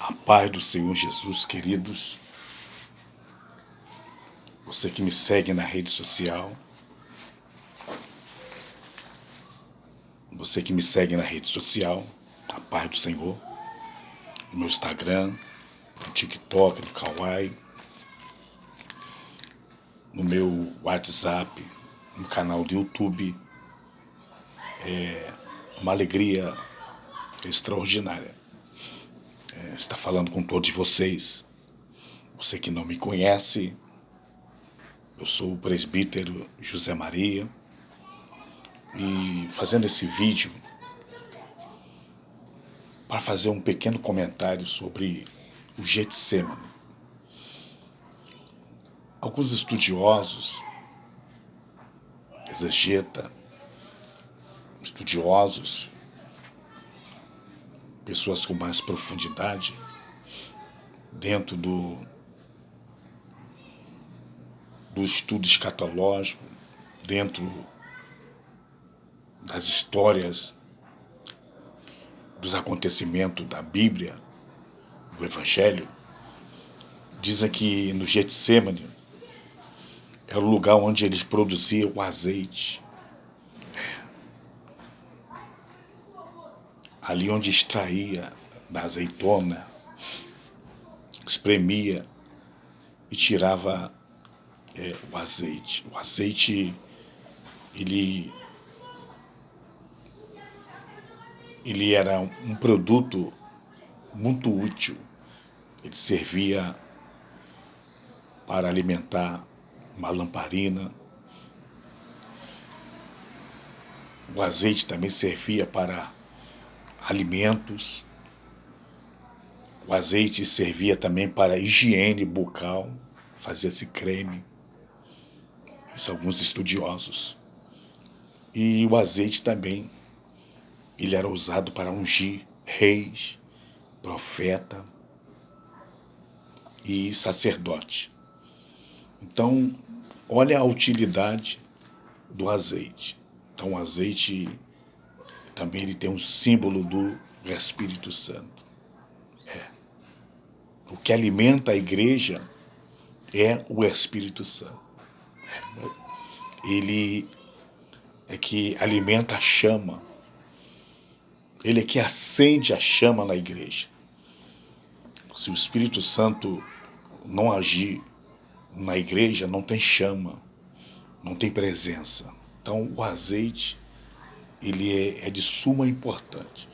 A paz do Senhor Jesus, queridos. Você que me segue na rede social. Você que me segue na rede social. A paz do Senhor. No meu Instagram, no TikTok, no Kawaii. No meu WhatsApp, no canal do YouTube. É uma alegria extraordinária estar falando com todos vocês. Você que não me conhece, eu sou o presbítero José Maria e fazendo esse vídeo para fazer um pequeno comentário sobre o Getsêmani. Alguns estudiosos, estudiosos, pessoas com mais profundidade dentro do estudo escatológico, dentro das histórias, dos acontecimentos da Bíblia, do Evangelho, dizem que no Getsêmani era o lugar onde eles produziam o azeite. Ali onde extraía da azeitona, espremia e tirava o azeite. O azeite, ele era um produto muito útil. Ele servia para alimentar uma lamparina. O azeite também servia para alimentos. O azeite servia também para higiene bucal, fazia-se creme. Isso alguns estudiosos. E o azeite também, ele era usado para ungir reis, profeta e sacerdote. Então, olha a utilidade do azeite. Então, o azeite também ele tem um símbolo do Espírito Santo. O que alimenta a igreja é o Espírito Santo. Ele é que alimenta a chama. Ele é que acende a chama na igreja. Se o Espírito Santo não agir na igreja, não tem chama, não tem presença. Então o azeite, ele é de suma importância.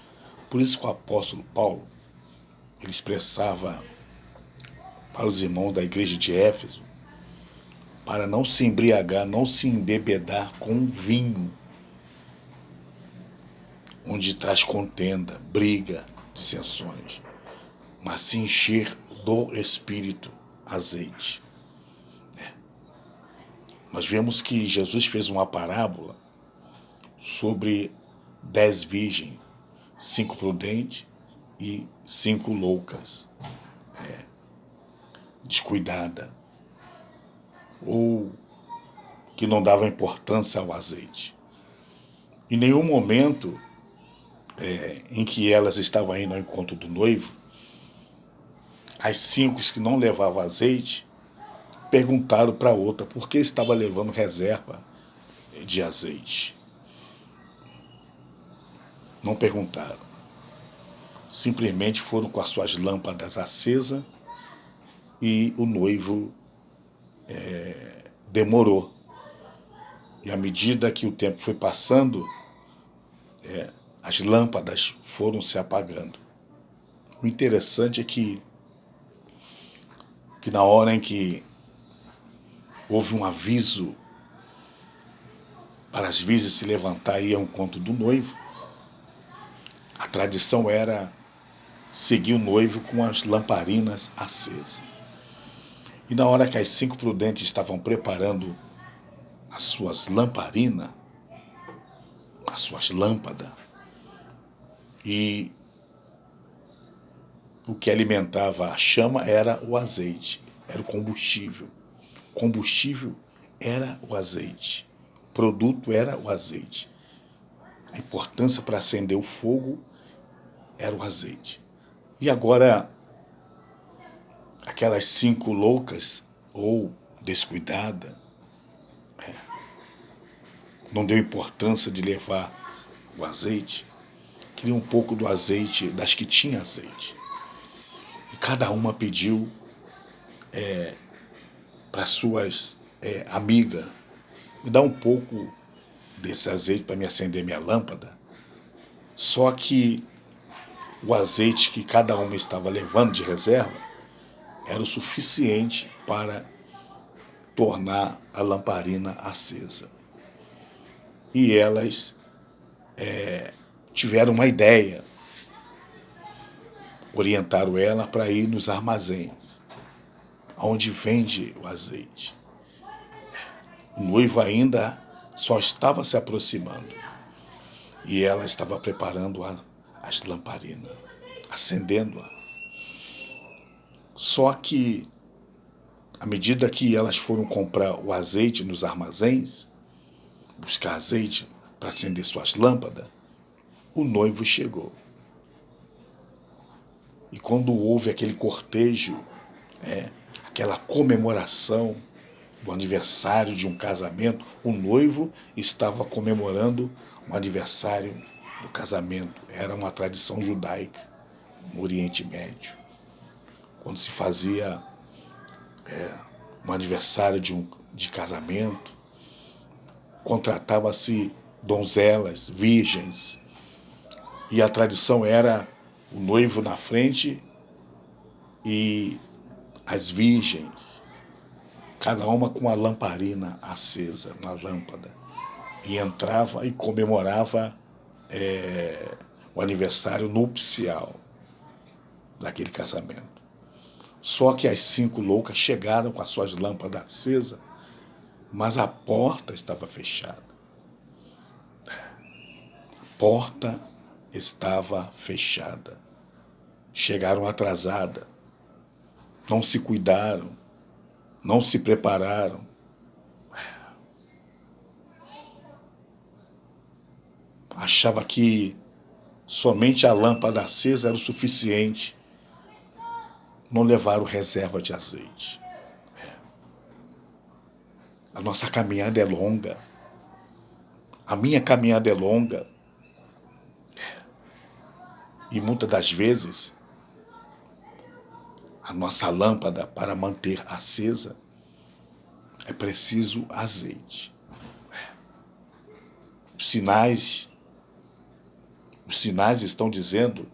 Por isso que o apóstolo Paulo, ele expressava para os irmãos da igreja de Éfeso, para não se embriagar, não se embebedar com vinho, onde traz contenda, briga, dissensões, mas se encher do Espírito, azeite. Nós vemos que Jesus fez uma parábola sobre 10 virgens, 5 prudentes e 5 loucas, descuidada, ou que não dava importância ao azeite. Em nenhum momento em que elas estavam indo ao encontro do noivo, as 5 que não levavam azeite perguntaram para a outra por que estava levando reserva de azeite. Não perguntaram. Simplesmente foram com as suas lâmpadas acesas e o noivo demorou. E à medida que o tempo foi passando, as lâmpadas foram se apagando. O interessante é que na hora em que houve um aviso para as virgens se levantar e ir ao encontro do noivo, a tradição era seguir o noivo com as lamparinas acesas. E na hora que as 5 prudentes estavam preparando as suas lamparinas, as suas lâmpadas, e o que alimentava a chama era o azeite, era o combustível. O combustível era o azeite, o produto era o azeite. A importância para acender o fogo era o azeite. E agora aquelas 5 loucas ou descuidada, não deu importância de levar o azeite, queria um pouco do azeite das que tinham azeite. E cada uma pediu para suas amigas, me dá um pouco desse azeite para me acender minha lâmpada. Só que o azeite que cada uma estava levando de reserva era o suficiente para tornar a lamparina acesa. E elas tiveram uma ideia, orientaram ela para ir nos armazéns, onde vende o azeite. O noivo ainda só estava se aproximando e ela estava preparando as lamparinas, acendendo-a. Só que, à medida que elas foram comprar o azeite nos armazéns, buscar azeite para acender suas lâmpadas, o noivo chegou. E quando houve aquele cortejo, aquela comemoração do aniversário de um casamento, o noivo estava comemorando o aniversário do casamento. Era uma tradição judaica no Oriente Médio. Quando se fazia um aniversário de casamento, contratava-se donzelas, virgens, e a tradição era o noivo na frente e as virgens, cada uma com a lamparina acesa, uma lâmpada, e entrava e comemorava o aniversário nupcial daquele casamento. Só que as 5 loucas chegaram com as suas lâmpadas acesas, mas a porta estava fechada. A porta estava fechada. Chegaram atrasadas, não se cuidaram, não se prepararam. Achava que somente a lâmpada acesa era o suficiente. Não levaram reserva de azeite. A nossa caminhada é longa. A minha caminhada é longa. E muitas das vezes, a nossa lâmpada, para manter acesa, é preciso azeite. Os sinais estão dizendo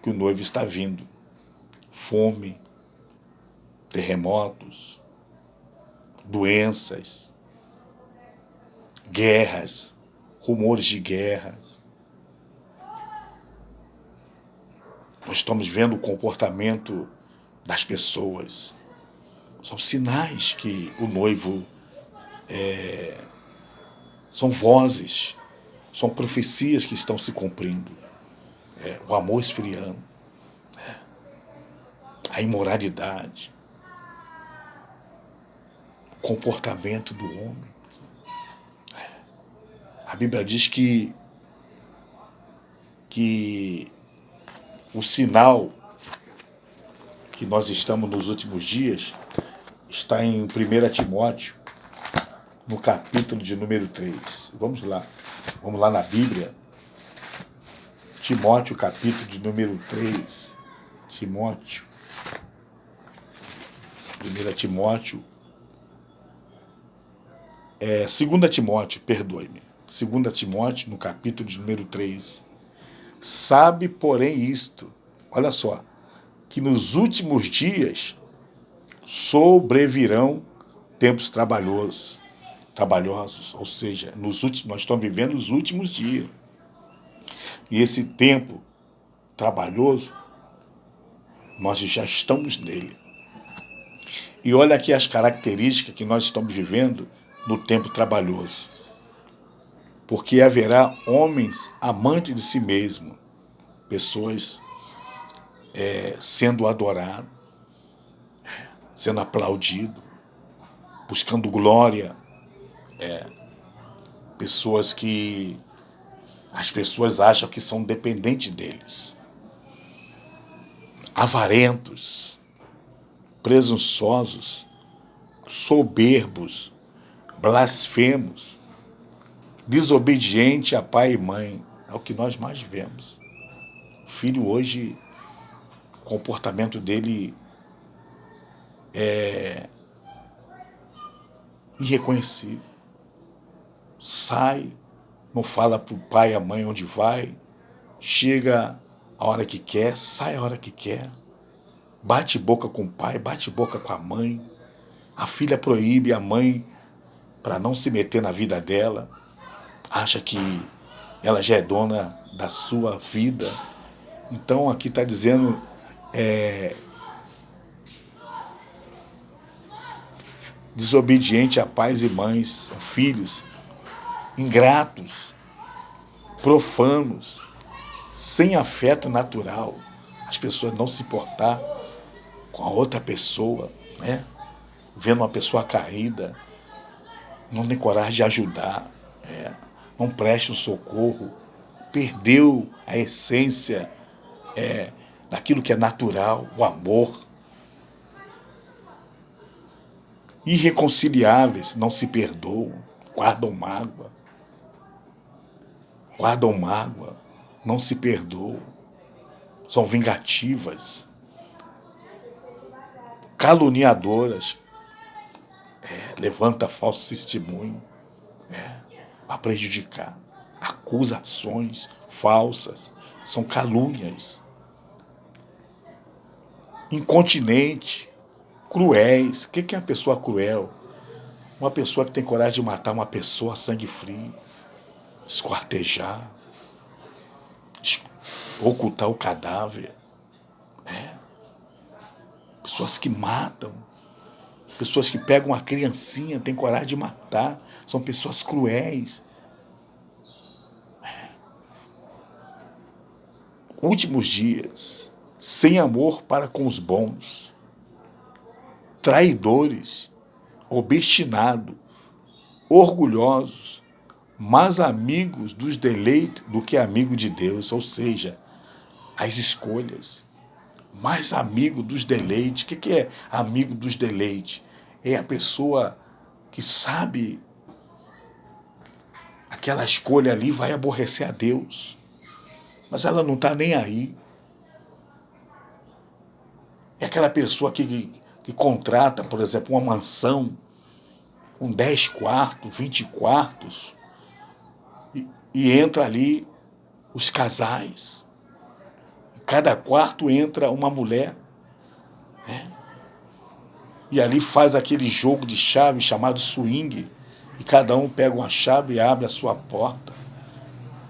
que o noivo está vindo. Fome, terremotos, doenças, guerras, rumores de guerras. Nós estamos vendo o comportamento das pessoas. São sinais que o noivo são vozes, são profecias que estão se cumprindo. O amor esfriando, a imoralidade, o comportamento do homem. A Bíblia diz que o sinal que nós estamos nos últimos dias está em 1 Timóteo, no capítulo de número 3. Vamos lá na Bíblia. Timóteo, capítulo de número 3. Timóteo. 1 Timóteo. 2 Timóteo, perdoe-me. 2 Timóteo, no capítulo de número 3. Sabe, porém, isto, olha só, que nos últimos dias sobrevirão tempos trabalhosos, ou seja, nós estamos vivendo os últimos dias. E esse tempo trabalhoso, nós já estamos nele. E olha aqui as características que nós estamos vivendo no tempo trabalhoso. Porque haverá homens amantes de si mesmo, pessoas sendo adoradas, sendo aplaudido, buscando glória, pessoas que as pessoas acham que são dependentes deles, avarentos, presunçosos, soberbos, blasfemos, desobediente a pai e mãe. É o que nós mais vemos. O filho hoje, o comportamento dele é irreconhecível. Sai, não fala para o pai e a mãe onde vai, chega a hora que quer, sai a hora que quer, bate boca com o pai, bate boca com a mãe. A filha proíbe a mãe para não se meter na vida dela, acha que ela já é dona da sua vida. Então aqui está dizendo desobediente a pais e mães, filhos, ingratos, profanos, sem afeto natural. As pessoas não se importar com a outra pessoa, né? Vendo uma pessoa caída, não tem coragem de ajudar, não presta um socorro, perdeu a essência daquilo que é natural, o amor. Irreconciliáveis, não se perdoam, guardam mágoa, não se perdoam, são vingativas, caluniadoras, levanta falso testemunho para prejudicar, acusações falsas, são calúnias, incontinente, cruéis. O que é uma pessoa cruel? Uma pessoa que tem coragem de matar uma pessoa a sangue frio, esquartejar, ocultar o cadáver. Pessoas que matam, pessoas que pegam uma criancinha, têm coragem de matar, são pessoas cruéis. Últimos dias, sem amor para com os bons, traidores, obstinados, orgulhosos, mais amigos dos deleites do que amigo de Deus, ou seja, as escolhas. Mais amigo dos deleites. O que é amigo dos deleites? É a pessoa que sabe aquela escolha ali vai aborrecer a Deus, mas ela não está nem aí. É aquela pessoa que contrata, por exemplo, uma mansão com 10 quartos, 20 quartos, e entra ali os casais. Em cada quarto entra uma mulher, e ali faz aquele jogo de chave chamado swing, e cada um pega uma chave e abre a sua porta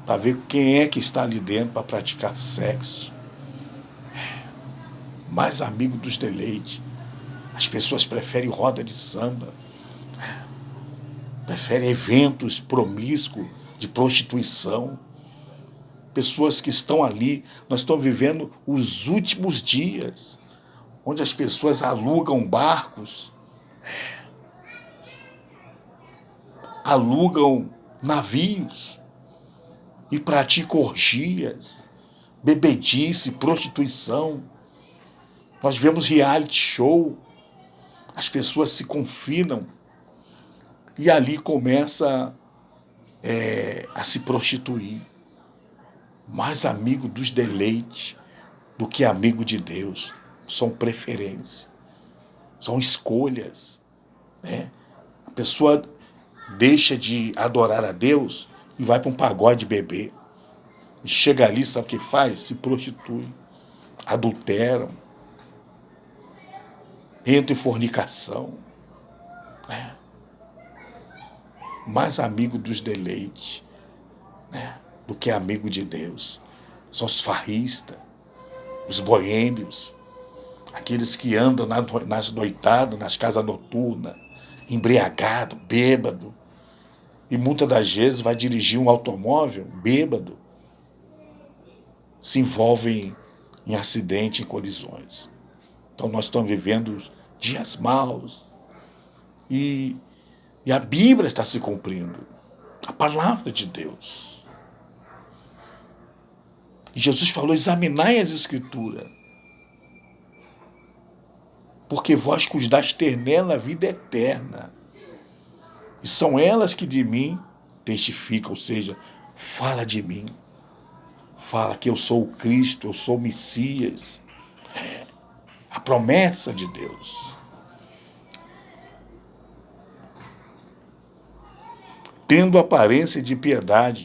para ver quem é que está ali dentro para praticar sexo. Mais amigo dos deleites. As pessoas preferem roda de samba, preferem eventos promíscuos de prostituição. Pessoas que estão ali, nós estamos vivendo os últimos dias, onde as pessoas alugam barcos, alugam navios e praticam orgias, bebedice, prostituição. Nós vemos reality show, as pessoas se confinam e ali começa a se prostituir. Mais amigo dos deleites do que amigo de Deus. São preferências, são escolhas. A pessoa deixa de adorar a Deus e vai para um pagode beber. E chega ali, sabe o que faz? Se prostitui, adulteram, entra em fornicação. Mais amigo dos deleites do que amigo de Deus. São os farristas, os boêmios, aqueles que andam nas noitadas, nas casas noturnas, embriagado, bêbado, e muitas das vezes vai dirigir um automóvel bêbado, se envolvem em acidente, em colisões. Então nós estamos vivendo dias maus e a Bíblia está se cumprindo, a palavra de Deus. E Jesus falou: examinai as Escrituras. porque vós que os dastes nela a vida eterna. E são elas que de mim testificam, ou seja, fala de mim. Fala que eu sou o Cristo, eu sou o Messias. A promessa de Deus. Tendo aparência de piedade,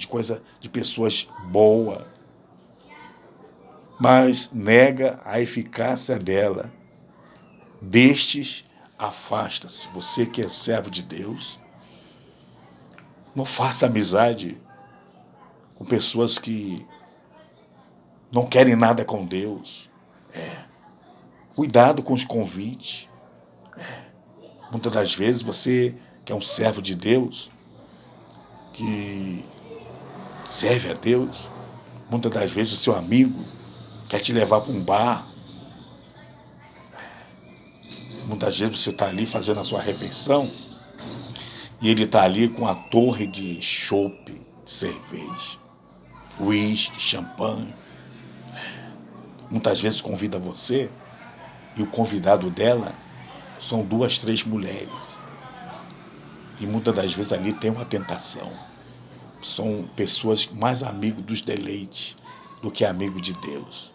de pessoas boas, mas nega a eficácia dela. Destes, afasta-se. Você que é servo de Deus, não faça amizade com pessoas que não querem nada com Deus. Cuidado com os convites. Muitas das vezes você, que é um servo de Deus, que serve a Deus, muitas das vezes o seu amigo quer te levar para um bar. Muitas vezes você está ali fazendo a sua refeição e ele está ali com a torre de chopp, de cerveja, uísque, champanhe. Muitas vezes convida você e o convidado dela são 2, 3 mulheres. E muitas das vezes ali tem uma tentação. São pessoas mais amigos dos deleites do que amigo de Deus.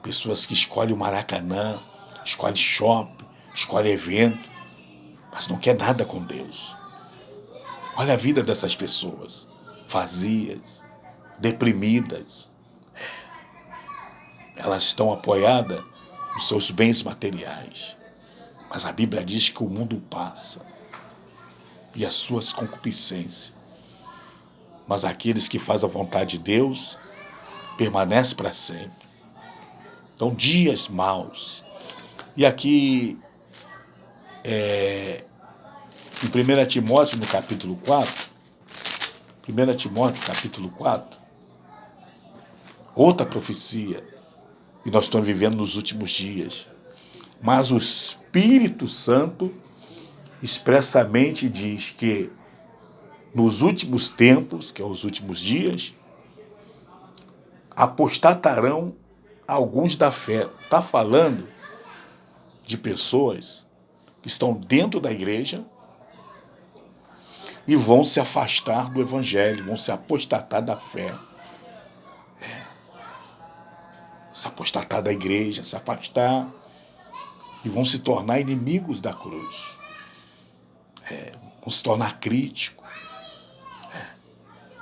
Pessoas que escolhem o Maracanã, escolhem shopping, escolhem evento, mas não quer nada com Deus. Olha a vida dessas pessoas, vazias, deprimidas. Elas estão apoiadas nos seus bens materiais. Mas a Bíblia diz que o mundo passa e as suas concupiscências. Mas aqueles que fazem a vontade de Deus permanecem para sempre. Então, dias maus. E aqui, em 1 Timóteo, no capítulo 4, 1 Timóteo, capítulo 4, outra profecia que nós estamos vivendo nos últimos dias. Mas o Espírito Santo expressamente diz que nos últimos tempos, que é os últimos dias, apostatarão alguns da fé. Está falando de pessoas que estão dentro da igreja e vão se afastar do evangelho, vão se apostatar da fé. Se apostatar da igreja, se afastar e vão se tornar inimigos da cruz. Vão se tornar críticos.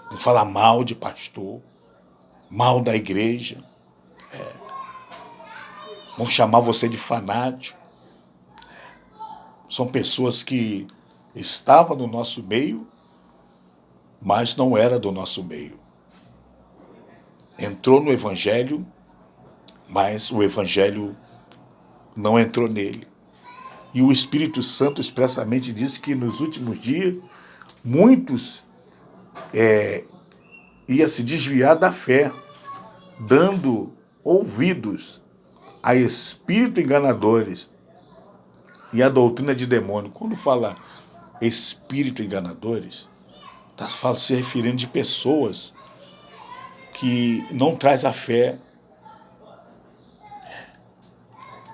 Vão falar mal de pastor, mal da igreja. Vão chamar você de fanático. São pessoas que estavam no nosso meio, mas não era do nosso meio. Entrou no evangelho, mas o evangelho não entrou nele. E o Espírito Santo expressamente disse que nos últimos dias, muitos ia se desviar da fé, dando ouvidos a espíritos enganadores e a doutrina de demônio. Quando fala espírito enganadores, está se referindo de pessoas que não traz a fé,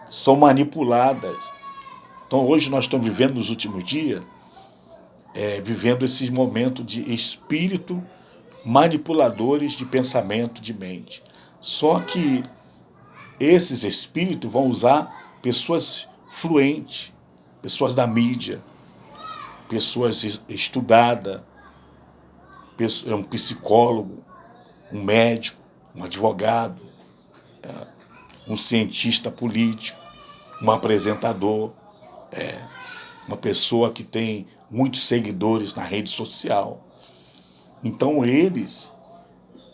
são manipuladas. Então hoje nós estamos vivendo nos últimos dias, vivendo esses momentos de espírito manipuladores de pensamento, de mente. Só que esses espíritos vão usar pessoas fluentes, pessoas da mídia, pessoas estudadas, um psicólogo, um médico, um advogado, um cientista político, um apresentador, uma pessoa que tem muitos seguidores na rede social. Então eles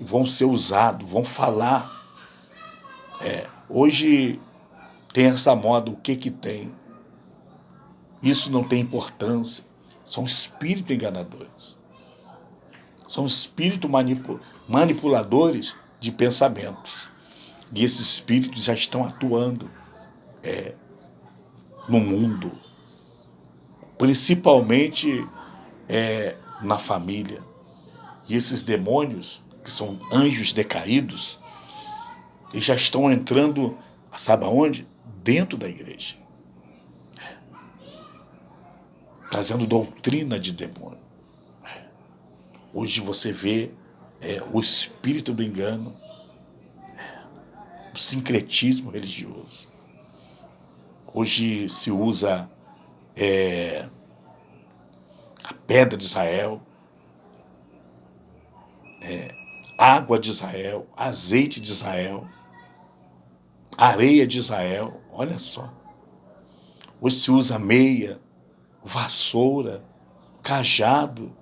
vão ser usados, vão falar. Hoje tem essa moda, o que tem? Isso não tem importância. São espíritos enganadores. São espíritos manipuladores de pensamentos. E esses espíritos já estão atuando no mundo. Principalmente na família. E esses demônios, que são anjos decaídos, eles já estão entrando, sabe aonde? Dentro da igreja. trazendo doutrina de demônio. Hoje você vê o espírito do engano, o sincretismo religioso. Hoje se usa a pedra de Israel, água de Israel, azeite de Israel, areia de Israel, olha só. Hoje se usa meia, vassoura, cajado,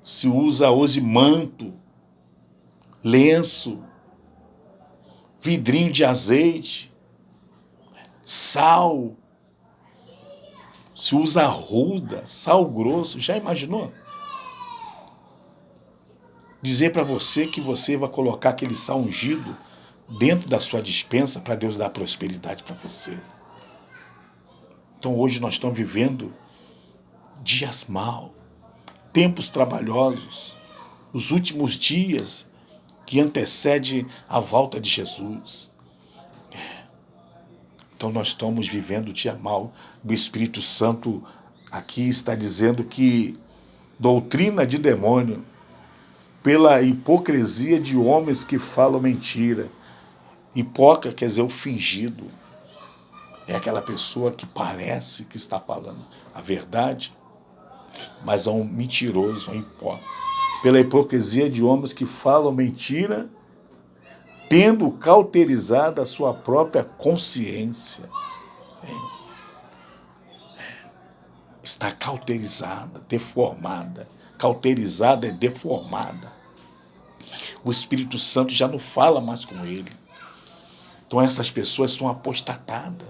se usa hoje manto, lenço, vidrinho de azeite, sal, se usa arruda, sal grosso. Já imaginou? Dizer para você que você vai colocar aquele sal ungido dentro da sua despensa para Deus dar prosperidade para você. Então hoje nós estamos vivendo dias maus, tempos trabalhosos, os últimos dias que antecedem a volta de Jesus. Então nós estamos vivendo o dia mau. O Espírito Santo aqui está dizendo que doutrina de demônio, pela hipocrisia de homens que falam mentira. Hipócrita quer dizer o fingido. É aquela pessoa que parece que está falando a verdade, mas é um mentiroso, um hipócrita. Pela hipocrisia de homens que falam mentira, tendo cauterizado a sua própria consciência. Está cauterizada, deformada. Cauterizada é deformada. O Espírito Santo já não fala mais com ele. Então essas pessoas são apostatadas.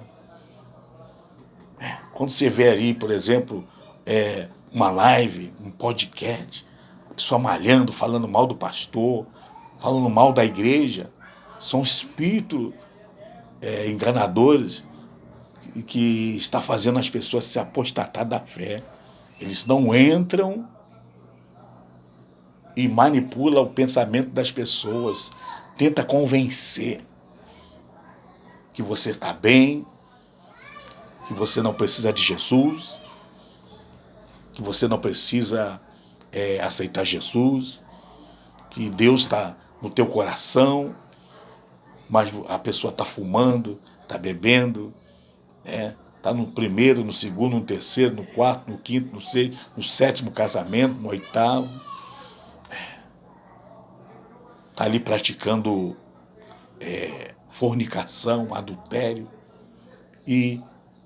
Quando você vê ali, por exemplo, uma live, um podcast, a pessoa malhando, falando mal do pastor, falando mal da igreja, são espíritos enganadores que está fazendo as pessoas se apostatar da fé. Eles não entram e manipulam o pensamento das pessoas, tenta convencer que você está bem, que você não precisa de Jesus, que você não precisa aceitar Jesus, que Deus está no teu coração, mas a pessoa está fumando, está bebendo, está no primeiro, no segundo, no terceiro, no quarto, no quinto, no sexto, no sétimo casamento, no oitavo. Está ali praticando fornicação, adultério, e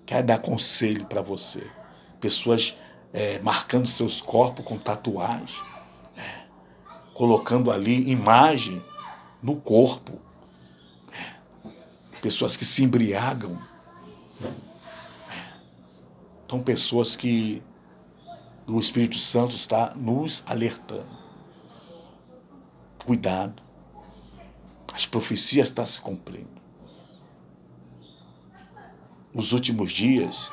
quer dar conselho para você. Pessoas marcando seus corpos com tatuagem, colocando ali imagem no corpo. Pessoas que se embriagam. Então, pessoas que o Espírito Santo está nos alertando. Cuidado. As profecias estão se cumprindo. Nos últimos dias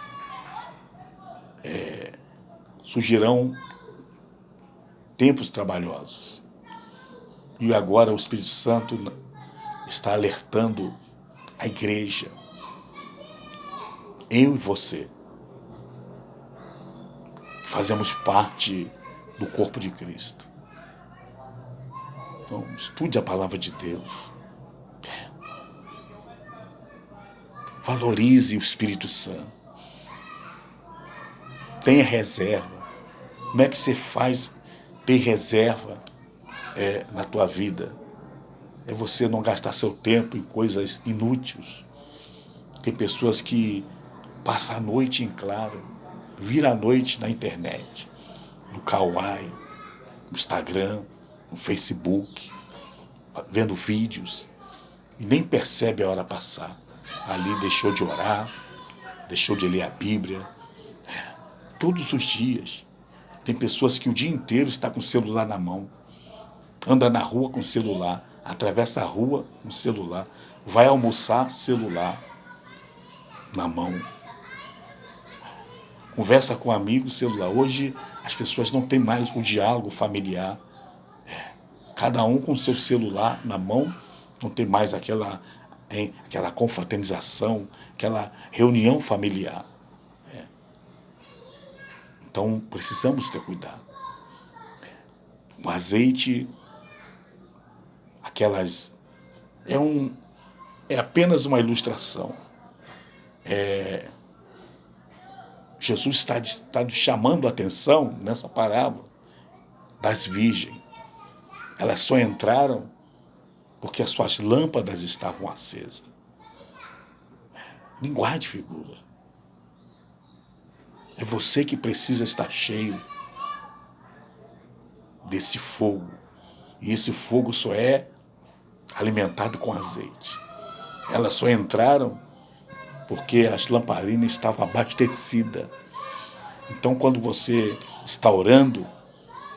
surgirão tempos trabalhosos. E agora o Espírito Santo está alertando a igreja. Eu e você, que fazemos parte do corpo de Cristo. Então, estude a palavra de Deus. Valorize o Espírito Santo. Tenha reserva. Como é que você faz ter reserva na tua vida? É você não gastar seu tempo em coisas inúteis. Tem pessoas que passam a noite em claro, vira a noite na internet, no Kawaii, no Instagram, no Facebook, vendo vídeos, e nem percebe a hora passar. Ali deixou de orar, deixou de ler a Bíblia. Todos os dias. Tem pessoas que o dia inteiro está com o celular na mão, anda na rua com o celular, atravessa a rua com o celular, vai almoçar, celular na mão, conversa com amigos, celular. Hoje as pessoas não têm mais o diálogo familiar. Cada um com seu celular na mão, não tem mais aquela confraternização, aquela reunião familiar. Então precisamos ter cuidado. O azeite, aquelas, é apenas uma ilustração. Jesus está nos chamando a atenção nessa parábola das virgens. Elas só entraram porque as suas lâmpadas estavam acesas. Linguagem de figura. É você que precisa estar cheio desse fogo. E esse fogo só é alimentado com azeite. Elas só entraram porque as lamparinas estavam abastecidas. Então, quando você está orando,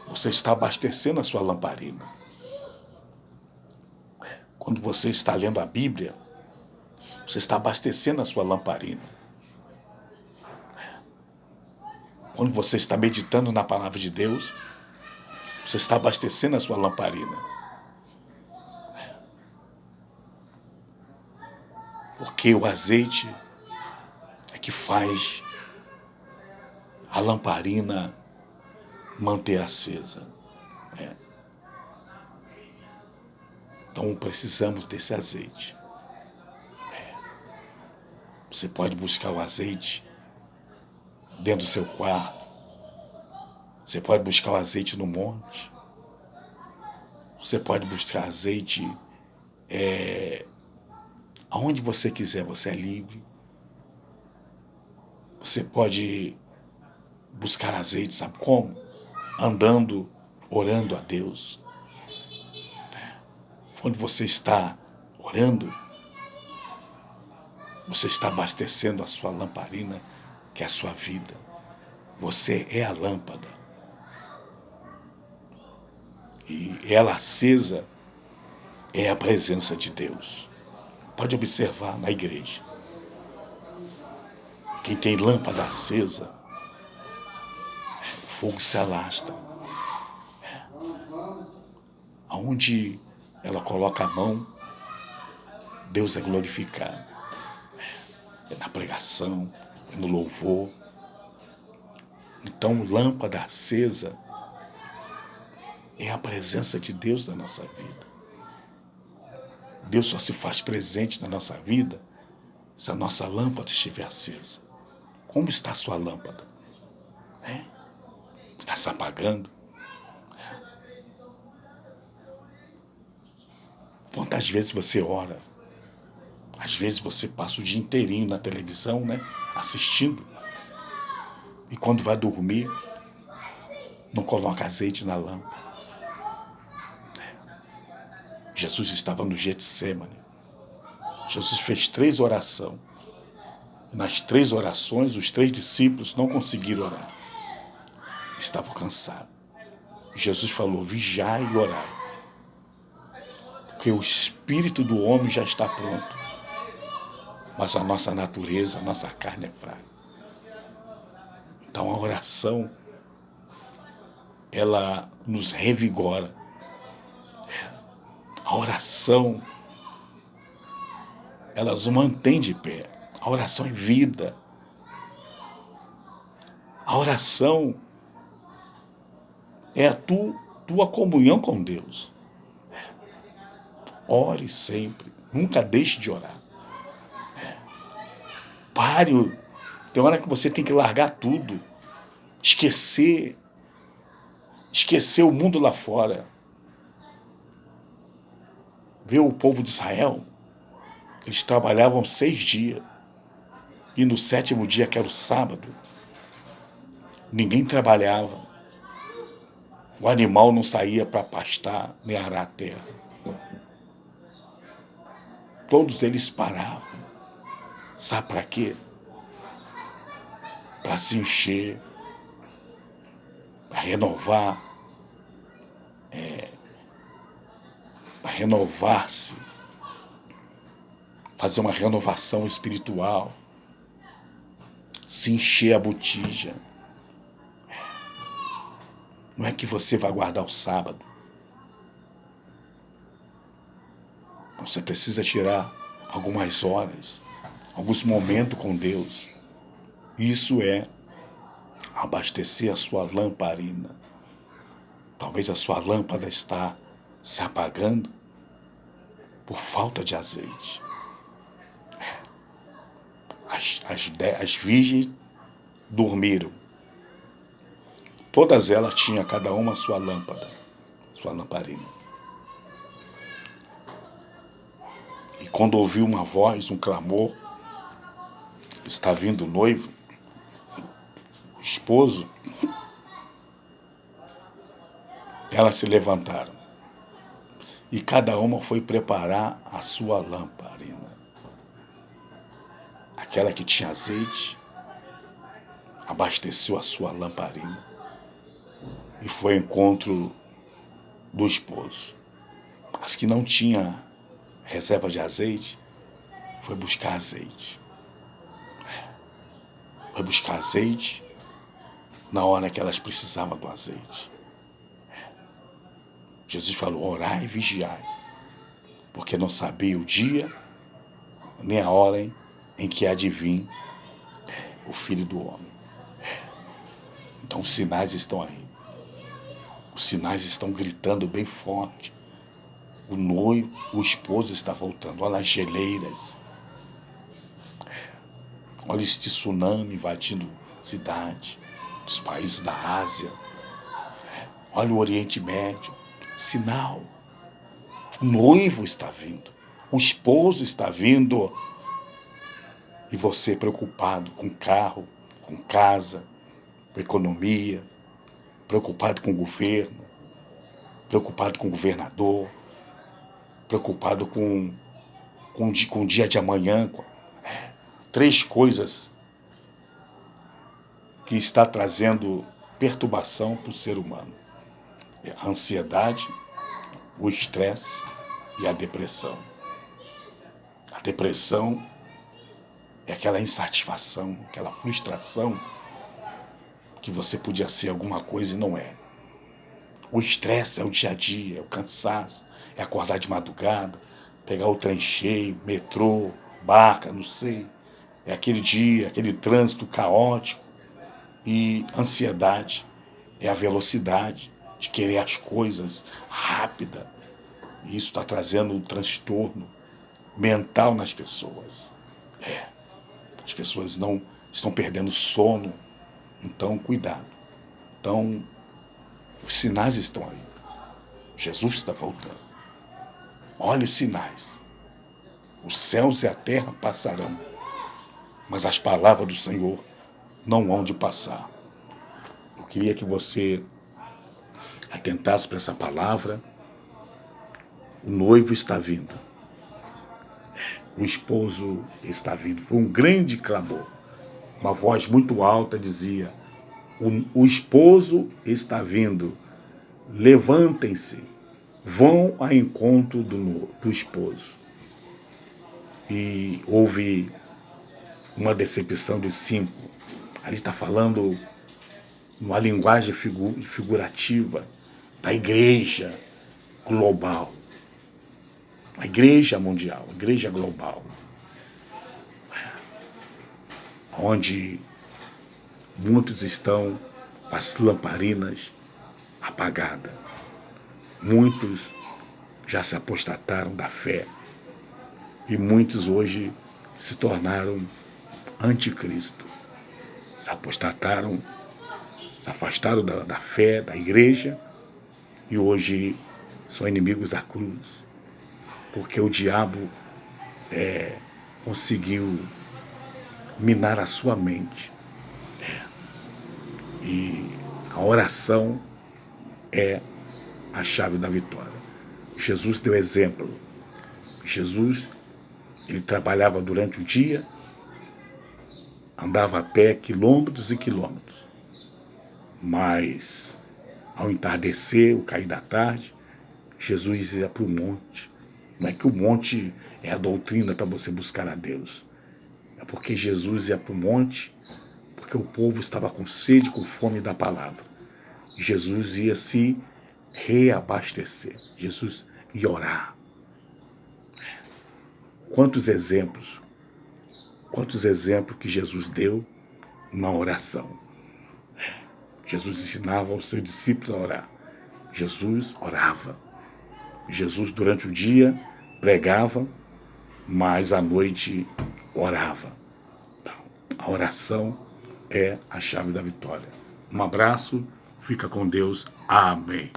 você está abastecendo a sua lamparina. Quando você está lendo a Bíblia, você está abastecendo a sua lamparina. Quando você está meditando na palavra de Deus, você está abastecendo a sua lamparina. Porque o azeite é que faz a lamparina manter acesa. Então precisamos desse azeite. Você pode buscar o azeite dentro do seu quarto. Você pode buscar o azeite no monte. Você pode buscar azeite aonde você quiser, você é livre. Você pode buscar azeite, sabe como? Andando, orando a Deus. Quando você está orando, você está abastecendo a sua lamparina, que é a sua vida. Você é a lâmpada. E ela acesa é a presença de Deus. Pode observar na igreja. Quem tem lâmpada acesa, o fogo se alastra. Aonde ela coloca a mão, Deus é glorificado. É na pregação, é no louvor. Então, lâmpada acesa é a presença de Deus na nossa vida. Deus só se faz presente na nossa vida se a nossa lâmpada estiver acesa. Como está a sua lâmpada? Está se apagando? Quantas vezes você ora? Às vezes você passa o dia inteirinho na televisão, assistindo. E quando vai dormir, não coloca azeite na lâmpada. Jesus estava no Getsemane. Jesus fez 3 orações. Nas 3 orações, os 3 discípulos não conseguiram orar. Estavam cansados. Jesus falou: vigiai e orai. Porque o espírito do homem já está pronto. Mas a nossa natureza, a nossa carne é fraca. Então a oração, ela nos revigora. A oração, ela nos mantém de pé. A oração é vida. A oração é a tua comunhão com Deus. Ore sempre. Nunca deixe de orar. Pare. Tem hora que você tem que largar tudo. Esquecer o mundo lá fora. Ver o povo de Israel. Eles trabalhavam 6 dias. E no 7º dia, que era o sábado, ninguém trabalhava. O animal não saía para pastar, nem arar a terra. Todos eles paravam. Sabe para quê? Para se encher, para renovar, para renovar-se, fazer uma renovação espiritual, se encher a botija. Não é que você vai guardar o sábado. Você precisa tirar algumas horas, alguns momentos com Deus. Isso é abastecer a sua lamparina. Talvez a sua lâmpada está se apagando por falta de azeite. As virgens dormiram. Todas elas tinham cada uma a sua lâmpada, sua lamparina. E quando ouviu uma voz, um clamor, está vindo o noivo, o esposo, elas se levantaram. E cada uma foi preparar a sua lamparina. Aquela que tinha azeite, abasteceu a sua lamparina e foi ao encontro do esposo. As que não tinham reserva de azeite, foi buscar azeite. Foi buscar azeite na hora que elas precisavam do azeite. Jesus falou, orai e vigiai, porque não sabia o dia nem a hora em que há de vir o Filho do Homem. Então os sinais estão aí. Os sinais estão gritando bem forte. O noivo, o esposo está voltando. Olha as geleiras. Olha este tsunami invadindo cidade, dos países da Ásia. Olha o Oriente Médio. Sinal. O noivo está vindo. O esposo está vindo. E você preocupado com carro, com casa, com economia, preocupado com o governo, preocupado com o governador, preocupado com o dia de amanhã. Três coisas que está trazendo perturbação para o ser humano. A ansiedade, o estresse e a depressão. A depressão é aquela insatisfação, aquela frustração que você podia ser alguma coisa e não é. O estresse é o dia a dia, é o cansaço, é acordar de madrugada, pegar o trem cheio, metrô, barca, não sei. É aquele dia, aquele trânsito caótico. E ansiedade é a velocidade de querer as coisas rápida. E isso está trazendo um transtorno mental nas pessoas. As pessoas não estão perdendo sono. Então, cuidado. Então, os sinais estão aí. Jesus está voltando. Olha os sinais. Os céus e a terra passarão, mas as palavras do Senhor não hão de passar. Eu queria que você atentasse para essa palavra. O noivo está vindo. O esposo está vindo. Foi um grande clamor. Uma voz muito alta dizia, o esposo está vindo. Levantem-se, vão ao encontro do esposo. E houve uma decepção de 5. Ali está falando numa linguagem figurativa da igreja global. A igreja mundial, a igreja global. Onde muitos estão com as lamparinas apagadas. Muitos já se apostataram da fé. E muitos hoje se tornaram anticristo. Se apostataram, se afastaram da fé, da igreja, e hoje são inimigos da cruz. Porque o diabo conseguiu minar a sua mente. E a oração é a chave da vitória. Jesus deu exemplo. Jesus, ele trabalhava durante o dia, andava a pé quilômetros e quilômetros. Mas, ao entardecer, o cair da tarde, Jesus ia para o monte. Não é que o monte é a doutrina para você buscar a Deus. É porque Jesus ia para o monte, porque o povo estava com sede, com fome da palavra. Jesus ia se reabastecer. Jesus ia orar. Quantos exemplos que Jesus deu na oração. Jesus ensinava aos seus discípulos a orar. Jesus orava. Jesus, durante o dia, pregava, mas à noite orava. Então, a oração é a chave da vitória. Um abraço, fica com Deus. Amém.